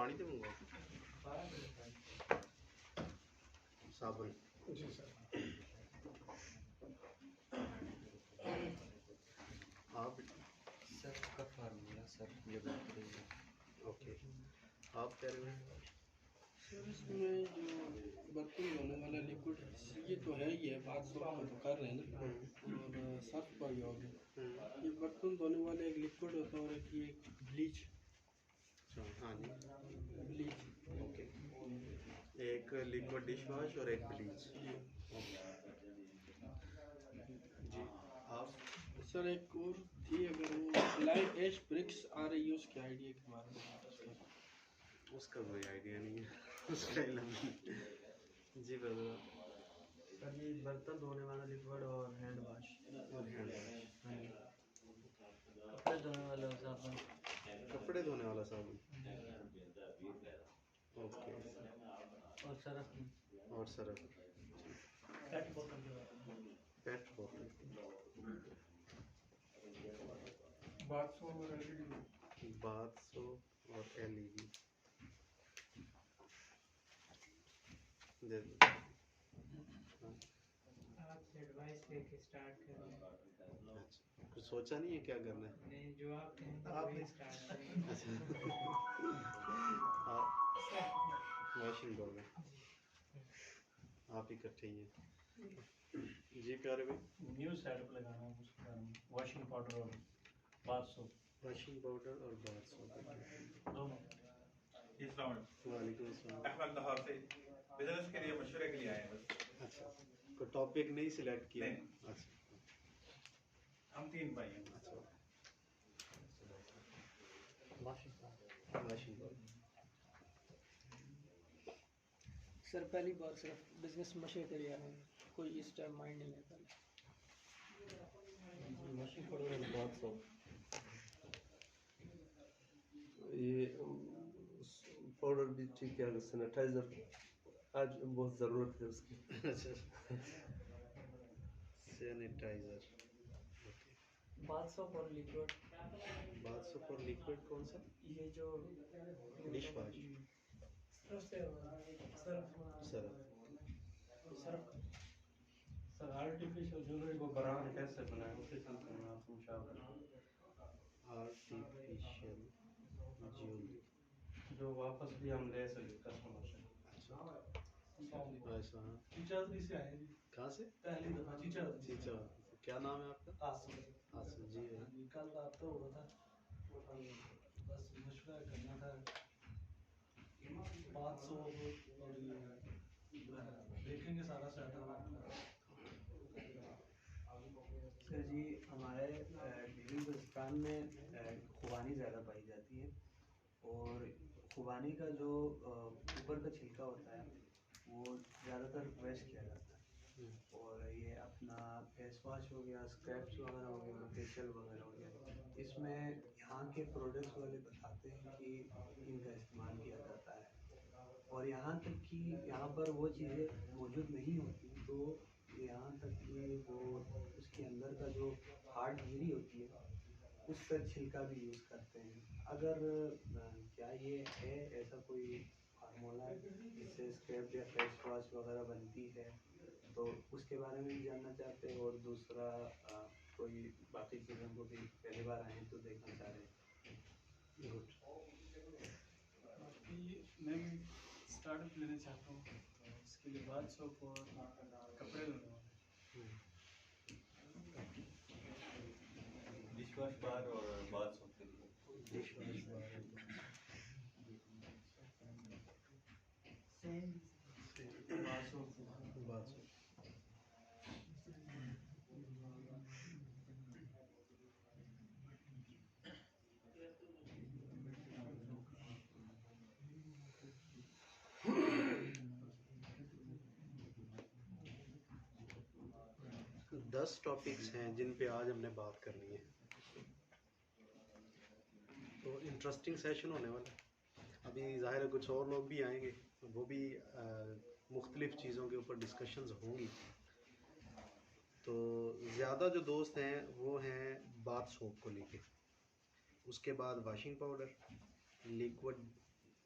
پانی تو منگواؤ صابن. جی سر. آپ سر کا فارمولا سر یہ بات رہی ہے. اوکے آپ کہہ رہے ہیں سر اس میں جو برتن دھونے والا لیکوڈ یہ تو ہے ہی ہے، بات سب کا تو کر رہے ہیں نا، اور صرف کا ہی ہو گیا. یہ برتن دھونے والا ایک لیکوڈ ہوتا ہے اور ایک یہ بلیچ. ہاں جی بلیچ اوکے، ایک لیکوڈ ڈش واش اور ایک بلیچ. جی آپ سر ایک اور تھی، اگر وہ لائٹ ایش برکس آ رہی ہے اس کے آئیڈیا کے بارے میں. اس کا کوئی آئیڈیا نہیں ہے، اس کا علم نہیں. جی بھائی سر یہ برتن دھونے والا لیکوڈ اور ہینڈ واش. اور ہینڈ واش. کپڑے دھونے والا صابن. کپڑے دھونے والا صابن. اوکے اور سرف. اور سرف. پیٹ بوتل. پیٹ بوتل. بات سو اور باتھ سوپ اور ایل ای ڈی دے دو. آپ سے ایڈوائس لے کے اسٹارٹ کر رہے ہیں. اچھا کچھ سوچا نہیں ہے کیا کرنا ہے؟ نہیں، جو آپ کہیں گے آپ وہی اسٹارٹ کریں گے. اچھا واشنگ پاؤڈر آپ اکٹھے ہی ہیں. جی پیارے بھائی نیو سیٹ اپ لگانا ہے اس کے بارے میں. واشنگ پاؤڈر اور باتھ سوپ واشنگ پاؤڈر اور باتھ سوپ. دونوں. وعلیکم السلام. احمد لاہور سے بزنس کے لیے مشورے کے لیے آئے ہیں بس. اچھا کوئی ٹاپک نہیں سلیکٹ کیا؟ نہیں. اچھا ہم 3 بھائی ہیں. اچھا washing powder. Washing powder. Sir پہلی بار صرف بزنس مشے کے لیے آئے ہیں، کوئی اس ٹائم مائنڈ نہیں ہے پہلے. واشنگ پاؤڈر اور باتھ سوپ. یہ پاؤڈر بھی ٹھیک ہے، سینیٹائزر آج بہت ضرورت ہے اس کی. سینیٹائزر. باتھ سوپ اور لیکوڈ. باتھ سوپ اور لیکوڈ کون سا؟ یہ جو ڈش واش. سرف. سر آرٹیفیشل جویلری کو برانڈ کیسے بنائیں اسی سلسلے میں آپ سے مشاورہ. Artificial jewellery. جو واپس بھی ہم لے سکیں کسٹمر سے. اچھا ایسا ہاں. چیچادری سے آئے ہیں. کہاں سے؟ پہلی دفعہ چیچادری. چیچا. کیا نام ہے آپ کا؟ آصف. آصف جی. کل رابطہ ہوا تھا، بس مشورہ کرنا تھا. بات سوپ اور یہ دیکھیں گے سارا سیٹ اپ. سر جی ہمارے ڈیلی بلوچستان میں خوبانی زیادہ پائی جاتی ہے، اور خوبانی کا جو اوپر کا چھلکا ہوتا ہے وہ زیادہ تر ویسٹ کیا جاتا ہے. اور یہ اپنا فیس واش ہو گیا، اسکریپس وغیرہ ہو گیا، فیشیل وغیرہ ہو گیا، اس میں یہاں کے پروڈکٹس والے بتاتے ہیں کہ ان کا استعمال کیا جاتا ہے. اور یہاں تک کہ یہاں پر وہ چیزیں موجود نہیں ہوتی، تو یہاں تک کہ وہ اس کے اندر کا جو ہارڈ گیری ہوتی ہے اس کا چھلکا بھی یوز کرتے ہیں. اگر کیا یہ ہے ایسا کوئی فارمولا جس سے اسکریپ یا فیس واش وغیرہ بنتی ہے، تو اس کے بارے میں بھی جاننا چاہتے ہیں. اور دوسرا کوئی باقی چیزوں کو بھی پہلی بار آئیں تو دیکھنا چاہ رہے ہیں. گڈ. میں بھی اسٹارٹ اپ لینا چاہتا ہوں، اس کے لیے باتھ سوپ اور کپڑے دھونے والے. ڈش واش بار اور باتھ سوپ کے لیے. Dish wash bar. Bath soap. Bath soap. دس ٹاپکس ہیں جن پہ آج ہم نے بات کرنی ہے، تو انٹرسٹنگ سیشن ہونے والا ہے. ابھی ظاہر ہے کچھ اور لوگ بھی آئیں گے، وہ بھی مختلف چیزوں کے اوپر ڈسکشنز ہوں گی. تو زیادہ جو دوست ہیں وہ ہیں باتھ سوپ کو لے کے، اس کے بعد واشنگ پاؤڈر، لیکوڈ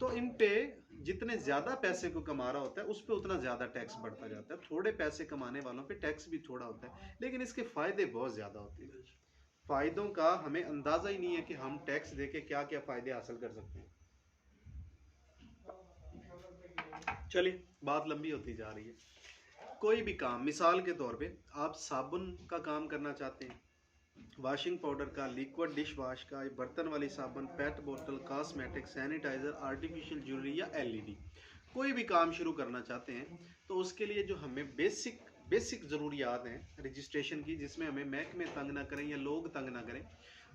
تو ان پہ جتنے زیادہ پیسے کو کما رہا ہوتا ہے اس پہ اتنا زیادہ ٹیکس بڑھتا جاتا ہے. تھوڑے پیسے کمانے والوں پہ ٹیکس بھی تھوڑا ہوتا ہے, لیکن اس کے فائدے بہت زیادہ ہوتے ہیں. فائدوں کا ہمیں اندازہ ہی نہیں ہے کہ ہم ٹیکس دے کے کیا کیا فائدے حاصل کر سکتے ہیں. چلیے بات لمبی ہوتی جا رہی ہے. کوئی بھی کام, مثال کے طور پہ آپ صابن کا کام کرنا چاہتے ہیں, واشنگ پاؤڈر کا, لیکوڈ ڈش واش کا, برتن والی صابن, پیٹ بوتل, کاسمیٹک, سینیٹائزر, آرٹیفیشیل جیولری یا LED, کوئی بھی کام شروع کرنا چاہتے ہیں تو اس کے لیے جو ہمیں بیسک ضروریات ہیں رجسٹریشن کی, جس میں ہمیں محکمے تنگ نہ کریں یا لوگ تنگ نہ کریں,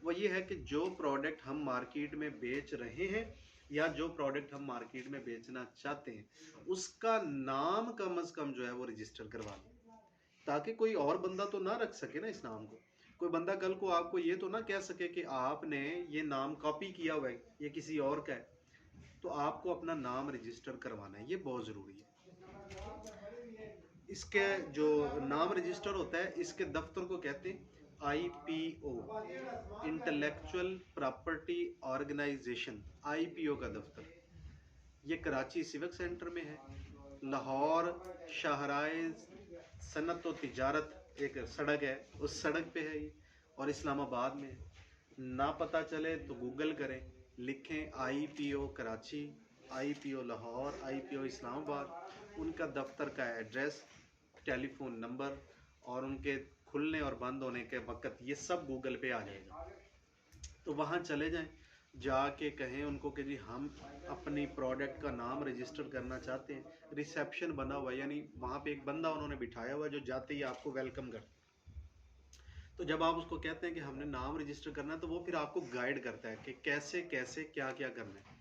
وہ یہ ہے کہ جو پروڈکٹ ہم مارکیٹ میں بیچ رہے ہیں یا جو پروڈکٹ ہم مارکیٹ میں بیچنا چاہتے ہیں اس کا نام کم از کم جو ہے وہ رجسٹر کروا لیں, تاکہ کوئی اور بندہ تو نہ رکھ سکے نا اس نام کو. کوئی بندہ کل کو آپ کو یہ تو نہ کہہ سکے کہ آپ نے یہ نام کاپی کیا ہوا ہے, یہ کسی اور کا ہے. تو آپ کو اپنا نام رجسٹر کروانا ہے, یہ بہت ضروری ہے. اس کے جو نام رجسٹر ہوتا ہے اس کے دفتر کو کہتے ہیں IPO, intellectual property organisation, IPO کا دفتر. یہ کراچی سیوک سینٹر میں ہے, لاہور شاہراہ صنعت و تجارت ایک سڑک ہے اس سڑک پہ ہے یہ, اور اسلام آباد میں ہے. نہ پتہ چلے تو گوگل کریں, لکھیں IPO Karachi, IPO Lahore, IPO اسلام آباد. ان کا دفتر کا ایڈریس, ٹیلی فون نمبر اور ان کے کھلنے اور بند ہونے کے وقت یہ سب گوگل پہ آ جائے گا. تو وہاں چلے جائیں, جا کے کہیں ان کو کہ جی ہم اپنی پروڈکٹ کا نام رجسٹر کرنا چاہتے ہیں. ریسیپشن بنا ہوا ہے, یعنی وہاں پہ ایک بندہ انہوں نے بٹھایا ہوا ہے جو جاتے ہی آپ کو ویلکم کرتا ہے. تو جب آپ اس کو کہتے ہیں کہ ہم نے نام رجسٹر کرنا ہے تو وہ پھر آپ کو گائیڈ کرتا ہے کہ کیسے کیا کرنا ہے.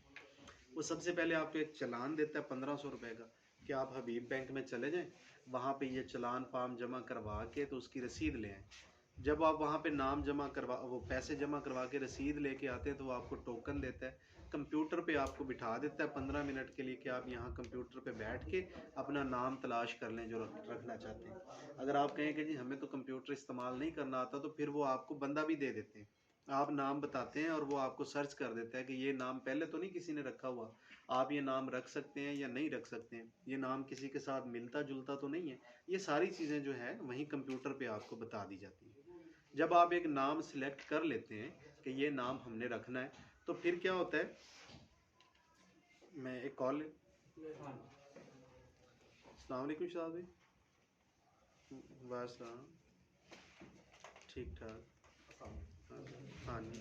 وہ سب سے پہلے آپ کو ایک چلان دیتا ہے 1500 روپے کا کہ آپ حبیب بینک میں چلے جائیں, وہاں پہ یہ چلان فارم جمع کروا کے تو اس کی رسید لے آئیں. جب آپ وہاں پہ نام جمع کروا, وہ پیسے جمع کروا کے رسید لے کے آتے ہیں تو وہ آپ کو ٹوکن دیتا ہے, کمپیوٹر پہ آپ کو بٹھا دیتا ہے 15 منٹ کے لیے کہ آپ یہاں کمپیوٹر پہ بیٹھ کے اپنا نام تلاش کر لیں جو رکھنا چاہتے ہیں. اگر آپ کہیں کہ جی ہمیں تو کمپیوٹر استعمال نہیں کرنا آتا تو پھر وہ آپ کو بندہ بھی دے دیتے ہیں. آپ نام بتاتے ہیں اور وہ آپ کو سرچ کر دیتا ہے کہ یہ نام پہلے تو نہیں کسی نے رکھا ہوا, آپ یہ نام رکھ سکتے ہیں یا نہیں رکھ سکتے ہیں, یہ نام کسی کے ساتھ ملتا جلتا تو نہیں ہے. یہ ساری چیزیں جو ہے وہیں کمپیوٹر پہ آپ کو بتا دی جاتی ہیں. جب آپ ایک نام سلیکٹ کر لیتے ہیں کہ یہ نام ہم نے رکھنا ہے تو پھر کیا ہوتا ہے, میں ایک کال, السلام علیکم شاہد بھائی. السلام, ٹھیک ٹھاک, ہاں جی,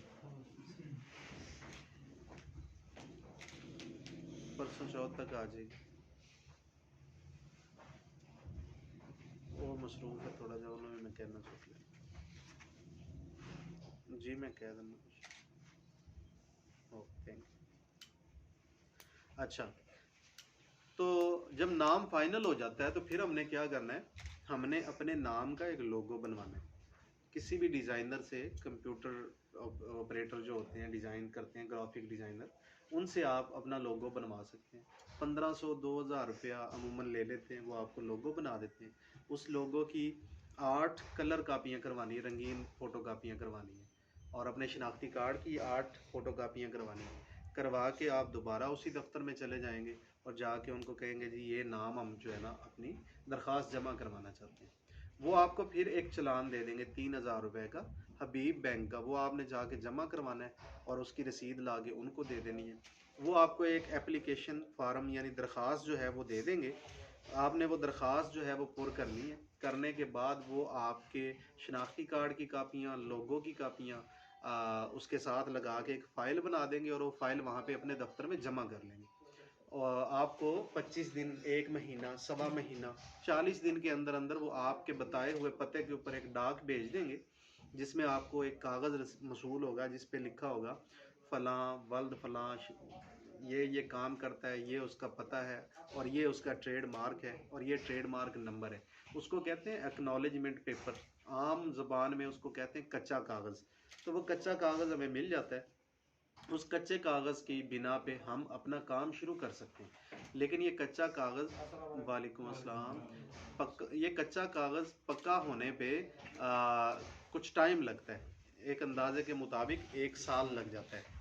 پرسوں چوتھ تک آ جائے گی. وہ مصروف ہے تھوڑا جا, انہوں نے میں کہنا چاہتا ہوں. جی میں کہہ دوں گا کچھ. Okay thank you. اچھا, تو جب نام فائنل ہو جاتا ہے تو پھر ہم نے کیا کرنا ہے, ہم نے اپنے نام کا ایک لوگو بنوانا ہے. کسی بھی ڈیزائنر سے, کمپیوٹر آپریٹر جو ہوتے ہیں ڈیزائن کرتے ہیں, گرافک ڈیزائنر, ان سے آپ اپنا لوگو بنوا سکتے ہیں. 1500-2000 روپیہ عموماً لے لیتے ہیں, وہ آپ کو لوگو بنا دیتے ہیں. اس لوگو کی 8 کلر کاپیاں کروانی ہیں, رنگین فوٹو کاپیاں کروانی ہیں, اور اپنے شناختی کارڈ کی 8 فوٹو کاپیاں کروانی ہیں. کروا کے آپ دوبارہ اسی دفتر میں چلے جائیں گے اور جا کے ان کو کہیں گے جی یہ نام ہم جو ہے نا اپنی درخواست جمع کروانا چاہتے ہیں. وہ آپ کو پھر ایک چلان دے دیں گے 3000 روپے کا حبیب بینک کا, وہ آپ نے جا کے جمع کروانا ہے اور اس کی رسید لا کے ان کو دے دینی ہے. وہ آپ کو ایک اپلیکیشن فارم یعنی درخواست جو ہے وہ دے دیں گے. آپ نے وہ درخواست جو ہے وہ پر کرنی ہے. کرنے کے بعد وہ آپ کے شناختی کارڈ کی کاپیاں, لوگو کی کاپیاں اس کے ساتھ لگا کے ایک فائل بنا دیں گے اور وہ فائل وہاں پہ اپنے دفتر میں جمع کر لیں گے. اور آپ کو 25 دن, 1 مہینہ, 1.25 مہینہ, 40 دن کے اندر اندر وہ آپ کے بتائے ہوئے پتے کے اوپر ایک ڈاک بھیج دیں گے, جس میں آپ کو ایک کاغذ موصول ہوگا جس پہ لکھا ہوگا فلاں ولد فلاں یہ کام کرتا ہے, یہ اس کا پتہ ہے اور یہ اس کا ٹریڈ مارک ہے اور یہ ٹریڈ مارک نمبر ہے. اس کو کہتے ہیں ایکنالجمنٹ پیپر, عام زبان میں اس کو کہتے ہیں کچا کاغذ. تو وہ کچا کاغذ ہمیں مل جاتا ہے. اس کچے کاغذ کی بنا پہ ہم اپنا کام شروع کر سکتے ہیں. لیکن یہ کچا کاغذ, وعلیکم السلام, یہ کچا کاغذ پکا ہونے پہ کچھ ٹائم لگتا ہے. ایک اندازے کے مطابق 1 سال لگ جاتا ہے.